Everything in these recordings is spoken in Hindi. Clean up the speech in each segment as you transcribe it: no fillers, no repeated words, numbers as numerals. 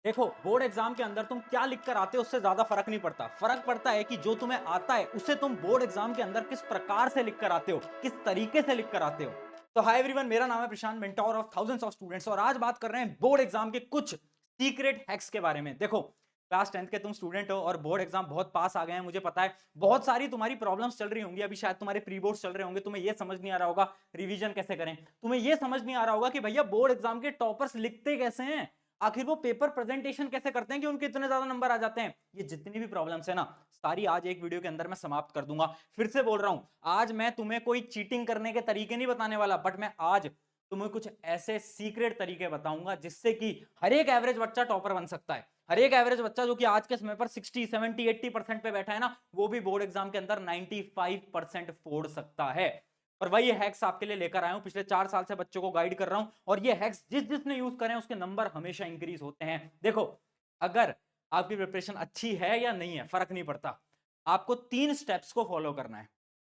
देखो, बोर्ड एग्जाम के अंदर तुम क्या लिख कर आते हो उससे ज्यादा फर्क नहीं पड़ता। फर्क पड़ता है कि जो तुम्हें आता है उसे तुम बोर्ड एग्जाम के अंदर किस प्रकार से लिख कर आते हो, किस तरीके से लिख कर आते हो। तो हाय एवरीवन, मेरा नाम है Prashant, mentor of thousands of students, और आज बात कर रहे हैं बोर्ड एग्जाम के कुछ सीक्रेट हैक्स के बारे में। देखो, क्लास 10th के तुम स्टूडेंट हो और बोर्ड एग्जाम बहुत पास आ गए हैं, मुझे पता है। बहुत सारी तुम्हारी प्रॉब्लम्स चल रही होंगी, अभी शायद तुम्हारे प्री बोर्ड चल रहे होंगे, तुम्हें यह समझ नहीं आ रहा होगा रिवीजन कैसे करें, तुम्हें यह समझ नहीं आ रहा होगा कि भैया बोर्ड एग्जाम के टॉपर्स लिखते कैसे हैं, आखिर वो पेपर प्रेजेंटेशन कैसे करते हैं कि उनके इतने ज्यादा नंबर आ जाते हैं। ये जितनी भी प्रॉब्लम्स है ना, सारी आज एक वीडियो के अंदर मैं समाप्त कर दूंगा। फिर से बोल रहा हूं, आज मैं तुम्हें कोई चीटिंग करने के तरीके नहीं बताने वाला, बट मैं आज तुम्हें कुछ ऐसे सीक्रेट तरीके बताऊंगा जिससे कि हर एक एवरेज बच्चा टॉपर बन सकता है। हर एक एवरेज बच्चा जो कि आज के समय पर 60, 70, 80% पे बैठा है ना, वो भी बोर्ड एग्जाम के अंदर 95% फोड़ सकता है। और वही हैक्स आपके लिए लेकर आया हूं, पिछले 4 साल से बच्चों को गाइड कर रहा हूं, और ये हैक्स जिस जिसने यूज करें उसके नंबर हमेशा इंक्रीज होते हैं। देखो, अगर आपकी प्रिपरेशन अच्छी है या नहीं है फर्क नहीं पड़ता, आपको 3 स्टेप्स को फॉलो करना है।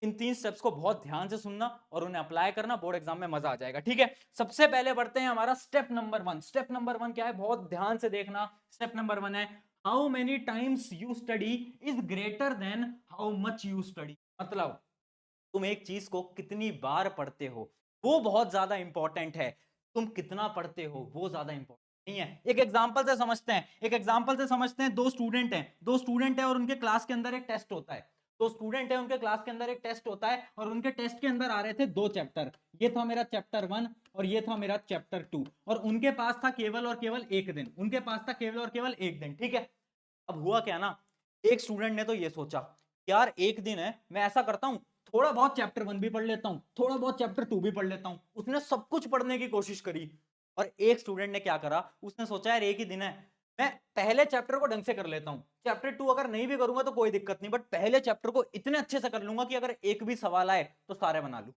इन 3 स्टेप्स को बहुत ध्यान से सुनना और उन्हें अप्लाई करना, बोर्ड एग्जाम में मजा आ जाएगा। ठीक है, सबसे पहले बढ़ते हैं हमारा स्टेप नंबर 1। स्टेप नंबर 1 क्या है, बहुत ध्यान से देखना। स्टेप नंबर 1 है, how many times you study is greater than how much you study. मतलब तुम एक चीज को कितनी बार पढ़ते हो वो बहुत ज्यादा इंपॉर्टेंट है, तुम कितना पढ़ते हो वो ज्यादा इंपॉर्टेंट नहीं है। एक एग्जांपल से समझते हैं, दो स्टूडेंट हैं और उनके क्लास के अंदर एक टेस्ट होता है। दो स्टूडेंट है, उनके क्लास के अंदर एक टेस्ट होता है और उनके टेस्ट के अंदर आ रहे थे 2 चैप्टर। ये था मेरा चैप्टर 1 और ये था मेरा चैप्टर 2, और उनके पास था केवल और केवल एक दिन, उनके पास था केवल और केवल एक दिन। ठीक है, अब हुआ क्या ना, एक स्टूडेंट ने तो ये सोचा, यार एक दिन है, मैं ऐसा करता हूं, थोड़ा बहुत चैप्टर 1 भी पढ़ लेता हूं, थोड़ा बहुत चैप्टर 2 भी पढ़ लेता हूं। उसने सब कुछ पढ़ने की कोशिश करी। और एक स्टूडेंट ने क्या करा, उसने सोचा यार एक ही दिन है, मैं पहले चैप्टर को ढंग से कर लेता हूं, चैप्टर 2 अगर नहीं भी करूंगा तो कोई दिक्कत नहीं, बट पहले चैप्टर को इतने अच्छे से कर लूंगा कि अगर एक भी सवाल आए तो सारे बना लूं।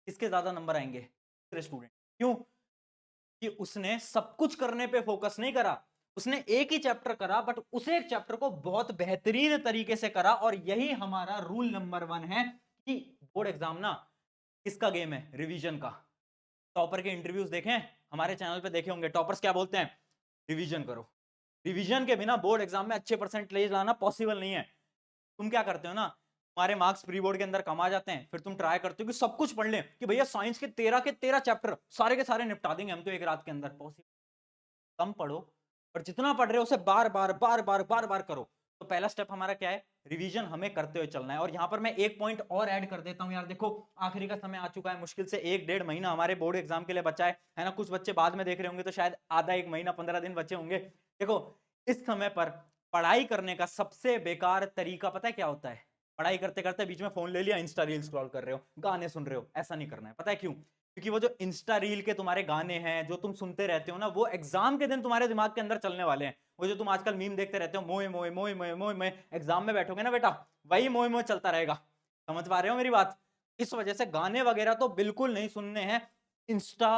इसके ज्यादा नंबर आएंगे दूसरे स्टूडेंट। क्यों? कि उसने सब कुछ करने पे फोकस नहीं करा, उसने एक ही चैप्टर करा, बट उस एक चैप्टर को बहुत बेहतरीन तरीके से करा। और यही हमारा रूल नंबर 1 है कि बोर्ड एग्जाम ना किसका गेम है, रिवीजन का। टॉपर के इंटरव्यूज देखें, हमारे चैनल पे देखे होंगे, टॉपर्स क्या बोलते हैं, रिवीजन करो। रिवीजन के बिना बोर्ड एग्जाम में अच्छे परसेंटेज लाना पॉसिबल नहीं है। तुम क्या करते हो ना, तुम्हारे मार्क्स प्री बोर्ड के अंदर कम आ जाते हैं, फिर तुम ट्राई करते हो कि सब कुछ पढ़ लें, कि भैया साइंस के 13 चैप्टर सारे के सारे निपटा देंगे हम तो एक रात के अंदर। पॉसिबल, कम पढ़ो और जितना पढ़ रहे हो उसे बार बार बार बार बार बार करो। तो पहला स्टेप हमारा क्या है, रिवीजन हमें करते हुए चलना है। और यहां पर मैं एक पॉइंट और ऐड कर देता हूं यार, देखो आखिरी का समय आ चुका है, मुश्किल से 1-1.5 महीना हमारे बोर्ड एग्जाम के लिए बचा है ना। कुछ बच्चे बाद में देख रहे होंगे तो शायद आधा 1 महीना 15 दिन बचे होंगे। देखो, इस समय पर पढ़ाई करने का सबसे बेकार तरीका पता है क्या होता है, पढ़ाई करते करते बीच में फोन ले लिया, इंस्टा रील स्क्रॉल कर रहे हो, गाने सुन रहे हो। ऐसा नहीं करना है, पता है क्यों? क्योंकि वो जो इंस्टा रील के तुम्हारे गाने हैं जो तुम सुनते रहते हो ना, वो एग्जाम के दिन तुम्हारे दिमाग के अंदर चलने वाले हैं। वो जो तुम आजकल मीम देखते रहते हो, मोए मोए मोए मोए मोए मोए, एग्जाम में बैठोगे ना बेटा, वही मोए मोए चलता रहेगा। समझ पा रहे हो मेरी बात? इस वजह से गाने वगैरह तो बिल्कुल नहीं सुनने हैं। इंस्टा,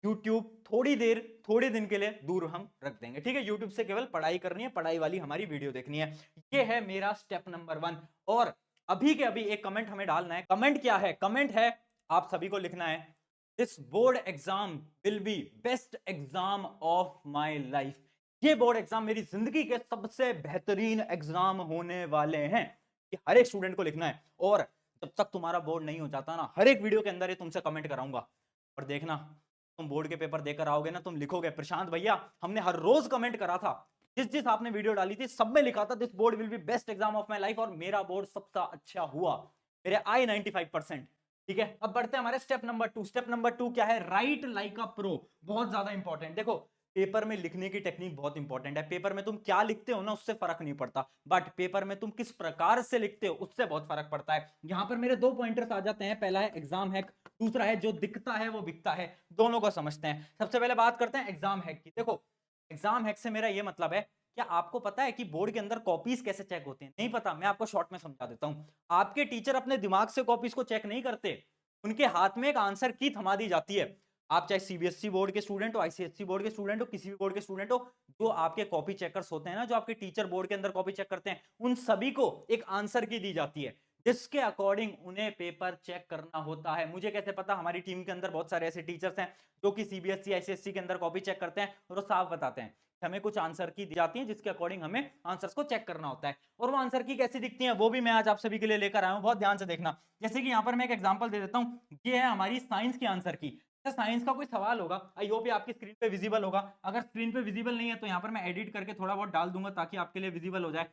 यूट्यूब थोड़ी देर, थोड़े दिन के लिए दूर हम रख देंगे। ठीक है, यूट्यूब से केवल पढ़ाई करनी है, पढ़ाई वाली हमारी वीडियो देखनी है। ये है मेरा स्टेप नंबर 1। और अभी के अभी एक कमेंट हमें डालना है। कमेंट क्या है? कमेंट है, आप सभी को लिखना है, this board exam will be best exam of my life. ये बोर्ड एग्जाम मेरी जिंदगी के सबसे बेहतरीन एग्जाम होने वाले हैं। ये हर एक स्टूडेंट को लिखना है। और जब तक तुम्हारा बोर्ड नहीं हो जाता ना, हर एक वीडियो के अंदर ये तुमसे कमेंट कराऊंगा। और देखना, तुम बोर्ड के पेपर देकर आओगे ना, तुम लिखोगे, प्रशांत भैया हमने हर रोज कमेंट करा था, जिस जिस आपने वीडियो डाली थी सब में लिखा था this board will be best exam of my life, और मेरा बोर्ड सबसे अच्छा हुआ, मेरे आई 95%। ठीक है, अब बढ़ते हैं हमारे स्टेप नंबर 2। स्टेप नंबर 2 क्या है, राइट लाइक अ प्रो। बहुत ज्यादा इंपॉर्टेंट। देखो, पेपर में लिखने की टेक्निक बहुत इंपॉर्टेंट है। पेपर में तुम क्या लिखते हो ना उससे फर्क नहीं पड़ता, बट पेपर में तुम किस प्रकार से लिखते हो उससे बहुत फर्क पड़ता है। यहां पर मेरे 2 पॉइंटर्स आ जाते हैं, पहला है एग्जाम हैक, दूसरा है जो दिखता है वो बिकता है। दोनों को समझते हैं। सबसे पहले बात करते हैं एग्जाम हैक की। देखो, एग्जाम हैक से मेरा ये मतलब है, क्या आपको पता है कि बोर्ड के अंदर कॉपीज कैसे चेक होते हैं? नहीं पता? मैं आपको शॉर्ट में समझा देता हूं। आपके टीचर अपने दिमाग से कॉपीज को चेक नहीं करते, उनके हाथ में एक आंसर की थमा दी जाती है। आप चाहे सीबीएसई बोर्ड के स्टूडेंट हो, आईसीएसई बोर्ड के स्टूडेंट हो, किसी भी बोर्ड के स्टूडेंट हो, जो आपके कॉपी चेकर्स होते हैं ना, जो आपके टीचर बोर्ड के अंदर कॉपी चेक करते हैं, उन सभी को एक आंसर की दी जाती है जिसके अकॉर्डिंग उन्हें पेपर चेक करना होता है। मुझे कैसे पता? हमारी टीम के अंदर बहुत सारे ऐसे टीचर्स हैं जो कि सीबीएसई आईसीएसई के अंदर कॉपी चेक करते हैं और वो साफ बताते हैं हमें कुछ आंसर की दी जाती है जिसके अकॉर्डिंग हमें आंसर्स को चेक करना होता है, और वो आंसर की कैसी दिखती है वो भी मैं आज आप सभी के लिए लेकर आया हूं, बहुत ध्यान से देखना। जैसे कि यहाँ पर मैं एक एग्जांपल दे देता हूँ, ये है हमारी साइंस की आंसर की। साइंस का कोई सवाल होगा, आई होप ये आपकी स्क्रीन पे विजिबल होगा, अगर स्क्रीन पे विजिबल नहीं है तो यहाँ पर मैं एडिट करके थोड़ा बहुत डाल दूंगा ताकि आपके लिए विजिबल हो जाए।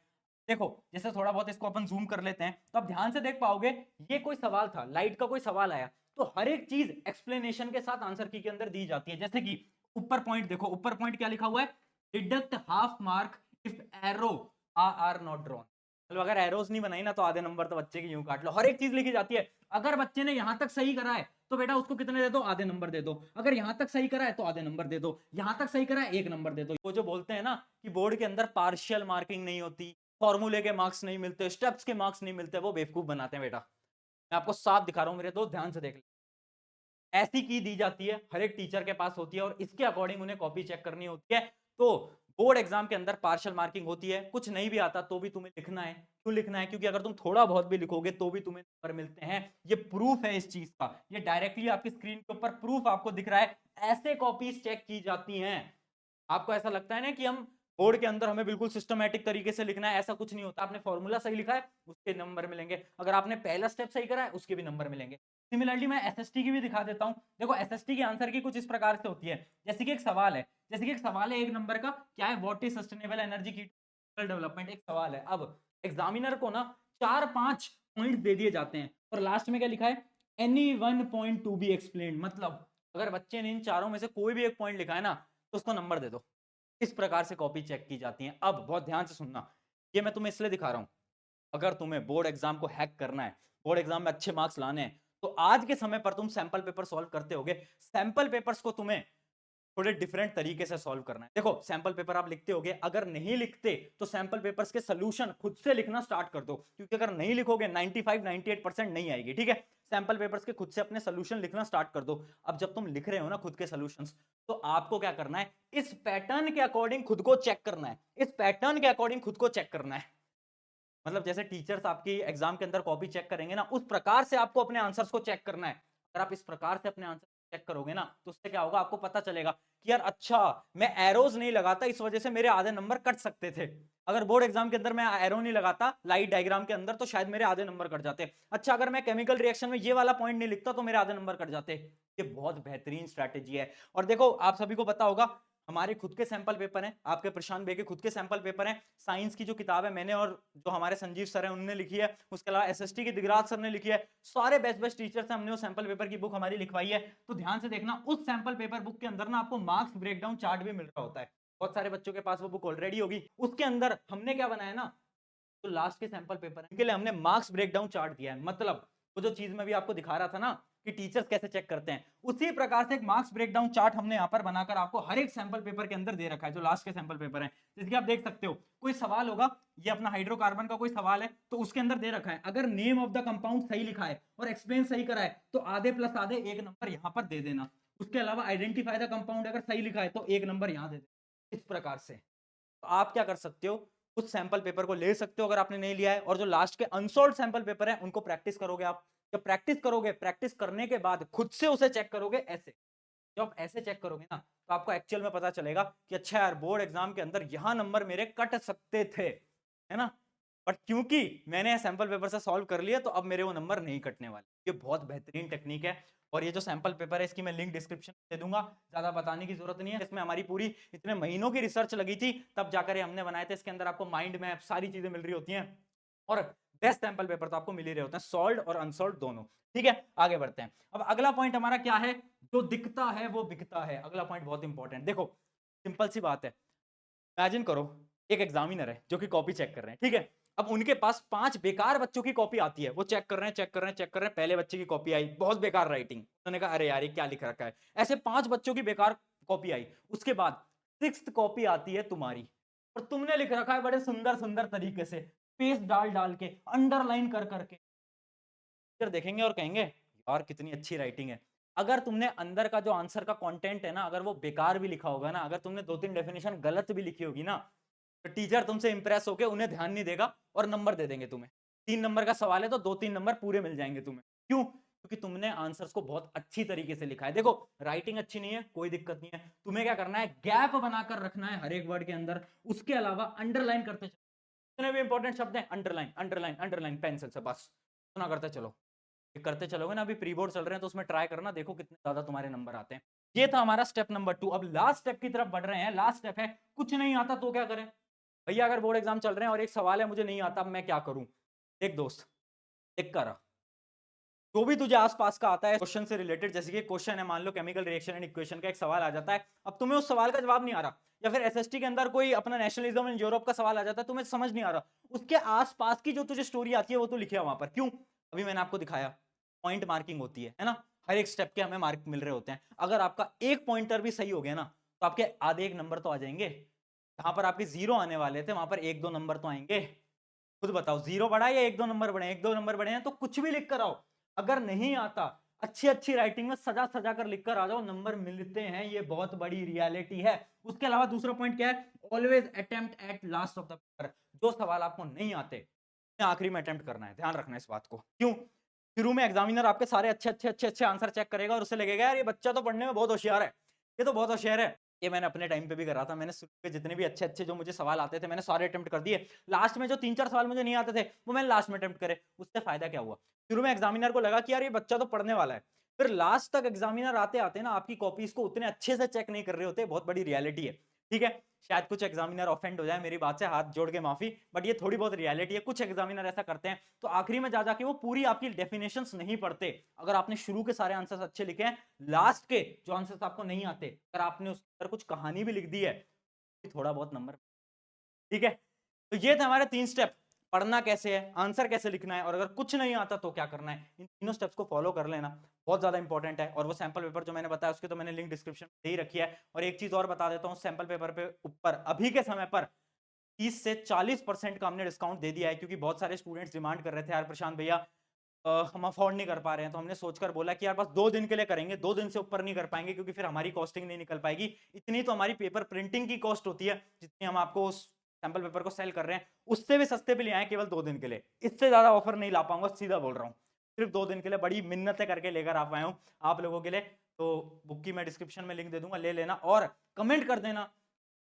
देखो जैसे थोड़ा बहुत इसको अपन जूम कर लेते हैं तो आप ध्यान से देख पाओगे, ये कोई सवाल था, लाइट का कोई सवाल आया, तो हर एक चीज एक्सप्लेनेशन के साथ आंसर की के अंदर दी जाती है। जैसे कि ऊपर पॉइंट देखो, ऊपर पॉइंट क्या लिखा हुआ है, deduct half mark if arrow are not drawn. मतलब अगर एरोस नहीं बनाई ना तो आधे नंबर तो बच्चे की यूं काट लो, हर एक चीज लिखी जाती है। अगर बच्चे ने यहां तक सही करा है तो बेटा उसको कितने दे दो, आधे नंबर दे दो। अगर यहां तक सही करा है तो आधे नंबर दे दो, यहां तक सही करा है 1 नंबर दे दो। वो जो बोलते हैं ना कि बोर्ड के अंदर पार्शियल मार्किंग नहीं होती, फॉर्मूले के मार्क्स नहीं मिलते, स्टेप्स के मार्क्स नहीं मिलते, वो बेवकूफ बनाते हैं बेटा। मैं आपको साफ दिखा रहा हूं मेरे दोस्त, ध्यान से देख ले। ऐसी की दी जाती है, हर एक टीचर के पास होती है, और इसके अकॉर्डिंग उन्हें कॉपी चेक करनी होती है। तो बोर्ड एग्जाम के अंदर पार्शियल मार्किंग होती है, कुछ नहीं भी आता तो भी तुम्हें लिखना है। क्यों लिखना है? क्योंकि अगर तुम थोड़ा बहुत भी लिखोगे तो भी तुम्हें नंबर मिलते हैं। ये प्रूफ है इस चीज का, ये डायरेक्टली आपकी स्क्रीन के ऊपर प्रूफ आपको दिख रहा है। ऐसे कॉपीज चेक की जाती हैं। आपको ऐसा लगता है ना कि हम बोर्ड के अंदर हमें बिल्कुल सिस्टमैटिक तरीके से लिखना है, ऐसा कुछ नहीं होता। आपने फॉर्मूला सही लिखा है उसके नंबर मिलेंगे, अगर आपने पहला स्टेप सही करा है उसके भी नंबर मिलेंगे। सिमिलरली मैं एसएसटी की भी दिखा देता हूं। देखो एसएसटी की आंसर की कुछ इस प्रकार से होती है, जैसे कि एक सवाल है, एक नंबर का, क्या है, व्हाट इज सस्टेनेबल एनर्जी की डेवलपमेंट, एक सवाल है। अब एग्जामिनर को ना 4-5 पॉइंट दे दिए जाते हैं और लास्ट में क्या लिखा है, any one point to be explain. मतलब अगर बच्चे ने इन चारों में से कोई भी एक पॉइंट लिखा है ना तो उसको नंबर दे दो। इस प्रकार से कॉपी चेक की जाती है। अब बहुत ध्यान से सुनना, ये मैं तुम्हें इसलिए दिखा रहा हूं, अगर तुम्हें बोर्ड एग्जाम को हैक करना है, बोर्ड एग्जाम में अच्छे मार्क्स लाने हैं, तो आज के समय पर तुम सैंपल पेपर सॉल्व करते होगे, सैंपल पेपर्स को तुम्हें थोड़े डिफरेंट तरीके से सॉल्व करना है। देखो सैंपल पेपर आप लिखते होगे, अगर नहीं लिखते तो सैंपल पेपर्स के सॉल्यूशन खुद से लिखना स्टार्ट कर दो, क्योंकि अगर नहीं लिखोगे 95-98% नहीं आएगी। ठीक है, सैंपल पेपर्स के खुद से अपने सॉल्यूशन लिखना स्टार्ट कर दो। अब जब तुम लिख रहे हो ना खुद के सॉल्यूशंस, तो आपको क्या करना है, इस पैटर्न के अकॉर्डिंग खुद को चेक करना है, इस पैटर्न के अकॉर्डिंग खुद को चेक करना है। मतलब जैसे टीचर्स आपकी एग्जाम के अंदर कॉपी चेक करेंगे ना, उस प्रकार से आपको अपने आंसर्स को चेक करना है। अगर आप इस प्रकार से अपने आंसर चेक करोगे ना तो उससे क्या होगा, आपको पता चलेगा कि यार अच्छा मैं एरोज नहीं लगाता, इस वजह से मेरे आधे नंबर कट सकते थे। अगर बोर्ड एग्जाम के अंदर मैं एरो नहीं लगाता लाइट डायग्राम के अंदर तो शायद मेरे आधे नंबर कट जाते। अच्छा अगर मैं केमिकल रिएक्शन में ये वाला पॉइंट नहीं लिखता तो मेरे आधे नंबर कट जाते। ये बहुत बेहतरीन स्ट्रैटेजी है। और देखो आप सभी को पता होगा, हमारे खुद के सैंपल पेपर हैं, आपके प्रशांत बे के खुद के सैंपल पेपर हैं। साइंस की जो किताब है मैंने और जो हमारे संजीव सर हैं उन्होंने लिखी है, उसके अलावा एसएसटी की दिगराज सर ने लिखी है। सारे बेस्ट बेस्ट टीचर्स हैं, हमने वो सैंपल पेपर की बुक हमारी लिखवाई है। तो ध्यान से देखना, उस सैंपल पेपर बुक के अंदर ना आपको मार्क्स ब्रेकडाउन चार्ट भी मिल रहा होता है। बहुत सारे बच्चों के पास वो बुक ऑलरेडी होगी। उसके अंदर हमने क्या बनाया ना, तो लास्ट के सैंपल पेपर के लिए हमने मार्क्स ब्रेकडाउन चार्ट दिया है। मतलब वो जो चीज मैं भी आपको दिखा रहा था ना कि टीचर्स कैसे चेक करते हैं, उसी प्रकार से एक मार्क्स ब्रेकडाउन चार्ट हमने यहाँ पर बनाकर आपको हर एक सैंपल पेपर के अंदर दे रखा है, जो लास्ट के सैंपल पेपर है। जैसे कि आप देख सकते हो, कोई सवाल होगा, ये अपना हाइड्रोकार्बन का कोई सवाल है तो उसके अंदर दे रखा है, अगर नेम ऑफ द कंपाउंड सही लिखा है और एक्सप्लेन सही करा है तो आधे प्लस आधे 1 नंबर यहाँ पर दे देना। उसके अलावा आइडेंटिफाई द कंपाउंड अगर सही लिखा है तो 1 नंबर यहाँ दे देना। इस प्रकार से तो आप क्या कर सकते हो, उस सैंपल पेपर को ले सकते हो अगर आपने नहीं लिया है, और जो लास्ट के अनसॉल्व सैंपल पेपर है उनको प्रैक्टिस करोगे आप। जब प्रैक्टिस करोगे, प्रैक्टिस करने के बाद खुद से उसे चेक करोगे ऐसे, जब आप ऐसे चेक करोगे ना तो आपको एक्चुअल में पता चलेगा कि अच्छा यार बोर्ड एग्जाम के अंदर यहां नंबर मेरे कट सकते थे, है ना, बट क्योंकि मैंने सैंपल पेपर से सॉल्व कर लिया तो अब मेरे वो नंबर नहीं कटने वाले। ये बहुत बेहतरीन टेक्निक है। और ये जो सैंपल पेपर है इसकी मैं लिंक डिस्क्रिप्शन दे दूंगा, ज्यादा बताने की जरूरत नहीं है। इसमें हमारी पूरी इतने महीनों की रिसर्च लगी थी तब जाकर ये हमने बनाए थे। इसके अंदर आपको माइंड मैप सारी चीजें मिल रही होती हैं, और बेस्ट सैंपल पेपर तो आपको मिल ही रहे होते हैं, सॉल्व और अनसॉल्व दोनों। ठीक है, आगे बढ़ते हैं। अब अगला पॉइंट हमारा क्या है, जो दिखता है वो बिकता है। अगला पॉइंट बहुत इंपॉर्टेंट। देखो सिंपल सी बात है, इमेजिन करो एक एग्जामिनर है जो कि कॉपी चेक कर रहे हैं, ठीक है। अब उनके पास 5 बेकार बच्चों की कॉपी आती है, वो चेक कर रहे हैं, चेक कर रहे हैं, चेक कर रहे हैं। पहले बच्चे की कॉपी आई, बहुत बेकार राइटिंग, उन्होंने कहा अरे यार ये क्या लिख रखा है। ऐसे 5 बच्चों की बेकार कॉपी आई। उसके बाद 6th कॉपी आती है तुम्हारी, और तुमने लिख रखा है बड़े सुंदर सुंदर तरीके से, स्पेस डाल डाल के, अंडरलाइन कर करके। टीचर देखेंगे और कहेंगे यार कितनी अच्छी राइटिंग है। अगर तुमने अंदर का जो आंसर का कंटेंट है ना, अगर वो बेकार भी लिखा होगा ना, अगर तुमने 2-3 डेफिनेशन गलत भी लिखी होगी ना, तो टीचर तुमसे इंप्रेस होकर उन्हें ध्यान नहीं देगा और नंबर दे देंगे तुम्हें। 3 नंबर का सवाल है तो 2-3 नंबर पूरे मिल जाएंगे तुम्हें। क्यों? क्योंकि तुमने आंसर्स को बहुत अच्छी तरीके से लिखा है। देखो राइटिंग अच्छी नहीं है, कोई दिक्कत नहीं है, तुम्हें क्या करना है, गैप बनाकर रखना है हर एक वर्ड के अंदर, उसके अलावा अंडरलाइन करते चलो। जितने भी इंपॉर्टेंट शब्द हैं अंडरलाइन अंडरलाइन अंडरलाइन पेंसिल से बस सुना करते चलो। करते चलोगे ना, अभी प्री बोर्ड चल रहे हैं तो उसमें ट्राई करना, देखो कितने ज्यादा तुम्हारे नंबर आते हैं। ये था हमारा स्टेप नंबर 2। अब लास्ट स्टेप की तरफ बढ़ रहे हैं। लास्ट स्टेप है कुछ नहीं आता तो क्या करें। भैया अगर बोर्ड एग्जाम चल रहे हैं और एक सवाल है मुझे नहीं आता, मैं क्या करूं। देख दोस्त, देख कर जो भी तुझे आसपास का आता है क्वेश्चन से रिलेटेड, जैसे कि क्वेश्चन है मान लो केमिकल रिएक्शन एंड इक्वेशन का एक सवाल आ जाता है, अब तुम्हें उस सवाल का जवाब नहीं आ रहा, या फिर एसएसटी के अंदर कोई अपना नेशनलिज्म इन यूरोप का सवाल आ जाता है, तुम्हें समझ नहीं आ रहा, उसके आसपास की जो तुझे स्टोरी आती है वो तो लिखे वहां पर। क्यों, अभी मैंने आपको दिखाया पॉइंट मार्किंग होती है ना, हर एक स्टेप के हमें मार्क मिल रहे होते हैं। अगर आपका एक पॉइंटर भी सही हो गया ना तो आपके आधे एक नंबर तो आ जाएंगे। जहां पर आपके 0 आने वाले थे वहां पर 1-2 नंबर तो आएंगे। खुद बताओ 0 बढ़ा या 1-2 नंबर बढ़े, 1-2 नंबर बढ़े हैं तो कुछ भी लिख कर आओ। अगर नहीं आता अच्छी अच्छी राइटिंग में सजा सजा कर लिख कर आ जाओ, नंबर मिलते हैं, ये बहुत बड़ी रियलिटी है। उसके अलावा दूसरा पॉइंट क्या है, always attempt at last of the paper. जो सवाल आपको नहीं आते आखिरी में अटेम्प्ट करना है, ध्यान रखना इस बात को। क्यों, शुरू में एग्जामिनर आपके सारे अच्छे अच्छे अच्छे अच्छे आंसर चेक करेगा और उसे लगेगा यार ये बच्चा तो पढ़ने में बहुत होशियार है, ये तो बहुत होशियार है। ये मैंने अपने टाइम पे भी करा था, मैंने शुरू के जितने भी अच्छे अच्छे जो मुझे सवाल आते थे मैंने सारे अटेम्प्ट कर दिए। लास्ट में जो 3-4 सवाल मुझे नहीं आते थे वो मैंने लास्ट में अटेम्प्ट करे। उससे फायदा क्या हुआ, शुरू में एग्जामिनर को लगा कि यार ये बच्चा तो पढ़ने वाला है, फिर लास्ट तक एग्जामिनर आते आते ना आपकी कॉपीज को उतने अच्छे से चेक नहीं कर रहे होते। बहुत बड़ी रियलिटी है, ठीक है। शायद कुछ एग्जामिनर ऑफेंड हो जाए मेरी बात से, हाथ जोड़ के माफी, बट ये थोड़ी बहुत रियलिटी है। कुछ एग्जामिनर ऐसा करते हैं तो आखिरी में जा जाके वो पूरी आपकी डेफिनेशंस नहीं पढ़ते। अगर आपने शुरू के सारे आंसर्स अच्छे लिखे हैं, लास्ट के जो आंसर्स आपको नहीं आते अगर आपने उसके अंदर कुछ कहानी भी लिख दी है, थोड़ा बहुत नंबर, ठीक है। तो ये थे हमारे 3 स्टेप, पढ़ना कैसे है, आंसर कैसे लिखना है, और अगर कुछ नहीं आता तो क्या करना है। इन तीनों स्टेप्स को फॉलो कर लेना, बहुत ज्यादा इंपॉर्टेंट है। और वो सैंपल पेपर जो मैंने बताया उसके तो मैंने लिंक डिस्क्रिप्शन में दे ही रखी है। और एक चीज और बता देता हूँ, सैंपल पेपर पे ऊपर अभी के समय पर 30 से 40% का हमने डिस्काउंट दे दिया है, क्योंकि बहुत सारे स्टूडेंट्स डिमांड कर रहे थे यार प्रशांत भैया हम अफोर्ड नहीं कर पा रहे हैं। तो हमने सोचकर बोला कि यार बस 2 दिन के लिए करेंगे, 2 दिन से ऊपर नहीं कर पाएंगे क्योंकि फिर हमारी कॉस्टिंग नहीं निकल पाएगी। इतनी तो हमारी पेपर प्रिंटिंग की कॉस्ट होती है जितनी हम आपको उस सैंपल पेपर को सेल कर रहे हैं, उससे भी सस्ते पे ले आए केवल 2 दिन के लिए। इससे ज्यादा ऑफर नहीं ला पाऊंगा, सीधा बोल रहा हूँ। सिर्फ 2 दिन के लिए बड़ी मिन्नतें करके लेकर आ पाया हूँ आप लोगों के लिए। तो बुक की मैं डिस्क्रिप्शन में लिंक दे दूंगा, ले लेना और कमेंट कर देना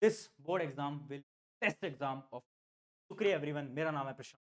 this board exam will best exam of. शुक्रिया एवरीवन, मेरा नाम है प्रशांत।